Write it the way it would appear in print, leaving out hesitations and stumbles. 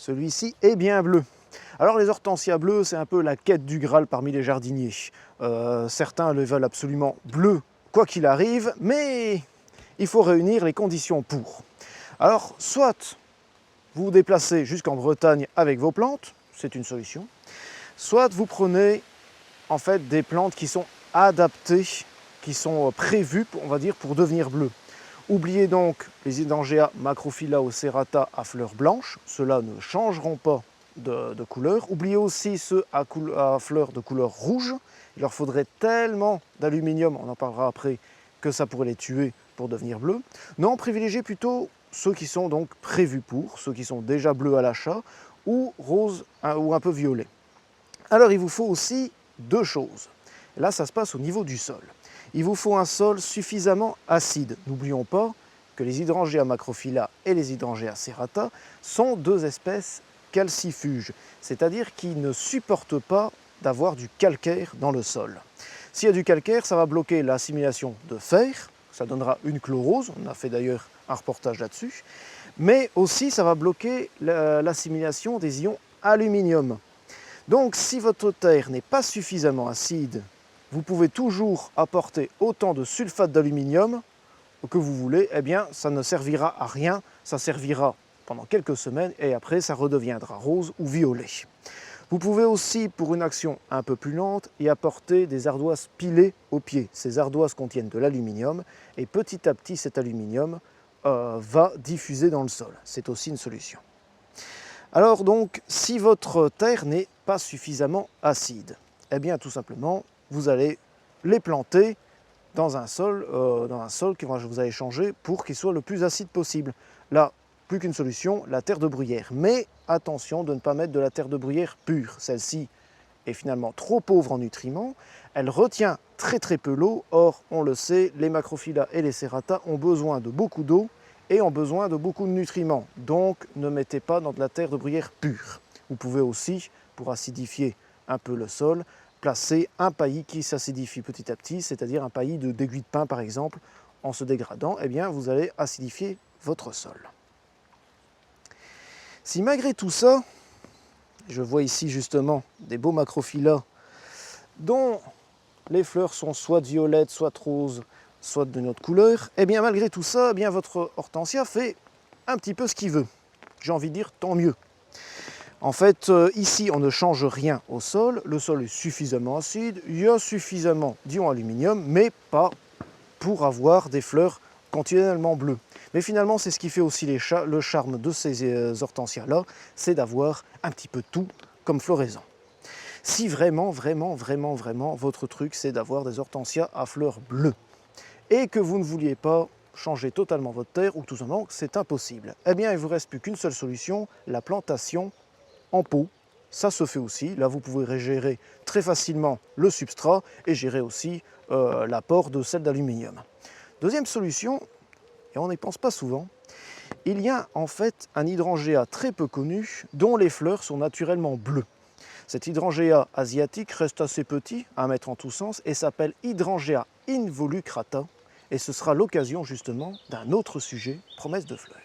Celui-ci est bien bleu. Alors les hortensias bleues, c'est un peu la quête du Graal parmi les jardiniers. Certains le veulent absolument bleu, quoi qu'il arrive, mais il faut réunir les conditions pour. Alors, soit vous vous déplacez jusqu'en Bretagne avec vos plantes, c'est une solution, soit vous prenez en fait des plantes qui sont adaptées, qui sont prévues, on va dire, pour devenir bleues. Oubliez donc les Hydrangea Macrophylla ou Serrata à fleurs blanches, ceux-là ne changeront pas de couleur. Oubliez aussi ceux à fleurs de couleur rouge, il leur faudrait tellement d'aluminium, on en parlera après, que ça pourrait les tuer pour devenir bleus. Non, privilégiez plutôt ceux qui sont donc prévus pour, ceux qui sont déjà bleus à l'achat, ou roses ou un peu violets. Alors il vous faut aussi deux choses. Et là, ça se passe au niveau du sol. Il vous faut un sol suffisamment acide. N'oublions pas que les Hydrangea Macrophylla et les Hydrangea Serrata sont deux espèces calcifuges, c'est-à-dire qui ne supportent pas d'avoir du calcaire dans le sol. S'il y a du calcaire, ça va bloquer l'assimilation de fer, ça donnera une chlorose, on a fait d'ailleurs un reportage là-dessus, mais aussi ça va bloquer l'assimilation des ions aluminium. Donc si votre terre n'est pas suffisamment acide, vous pouvez toujours apporter autant de sulfate d'aluminium que vous voulez, eh bien ça ne servira à rien, ça servira pendant quelques semaines et après ça redeviendra rose ou violet. Vous pouvez aussi, pour une action un peu plus lente, y apporter des ardoises pilées au pied. Ces ardoises contiennent de l'aluminium et petit à petit cet aluminium va diffuser dans le sol. C'est aussi une solution. Alors donc, si votre terre n'est pas suffisamment acide, eh bien tout simplement, vous allez les planter dans un sol que vous allez changer pour qu'il soit le plus acide possible. Là, plus qu'une solution, la terre de bruyère. Mais attention de ne pas mettre de la terre de bruyère pure. Celle-ci est finalement trop pauvre en nutriments. Elle retient très peu l'eau. Or, on le sait, les Macrophylla et les Serrata ont besoin de beaucoup d'eau et ont besoin de beaucoup de nutriments. Donc, ne mettez pas dans de la terre de bruyère pure. Vous pouvez aussi, pour acidifier un peu le sol, placer un paillis qui s'acidifie petit à petit, c'est-à-dire un paillis d'aiguille de pin par exemple, en se dégradant, eh bien vous allez acidifier votre sol. Si malgré tout ça, je vois ici justement des beaux Macrophylla dont les fleurs sont soit violettes, soit roses, soit d'une autre couleur, eh bien malgré tout ça, eh bien votre hortensia fait un petit peu ce qu'il veut. J'ai envie de dire tant mieux. En fait, ici, on ne change rien au sol. Le sol est suffisamment acide, il y a suffisamment d'ions aluminium, mais pas pour avoir des fleurs continuellement bleues. Mais finalement, c'est ce qui fait aussi le charme de ces hortensias-là, c'est d'avoir un petit peu tout comme floraison. Si vraiment, votre truc, c'est d'avoir des hortensias à fleurs bleues, et que vous ne vouliez pas changer totalement votre terre, ou tout simplement que c'est impossible, eh bien, il ne vous reste plus qu'une seule solution, la plantation en pot, ça se fait aussi. Là, vous pouvez gérer très facilement le substrat et gérer aussi l'apport de sel d'aluminium. Deuxième solution, et on n'y pense pas souvent, il y a en fait un hydrangea très peu connu dont les fleurs sont naturellement bleues. Cet hydrangea asiatique reste assez petit, à mettre en tous sens, et s'appelle Hydrangea involucrata. Et ce sera l'occasion justement d'un autre sujet, promesse de fleurs.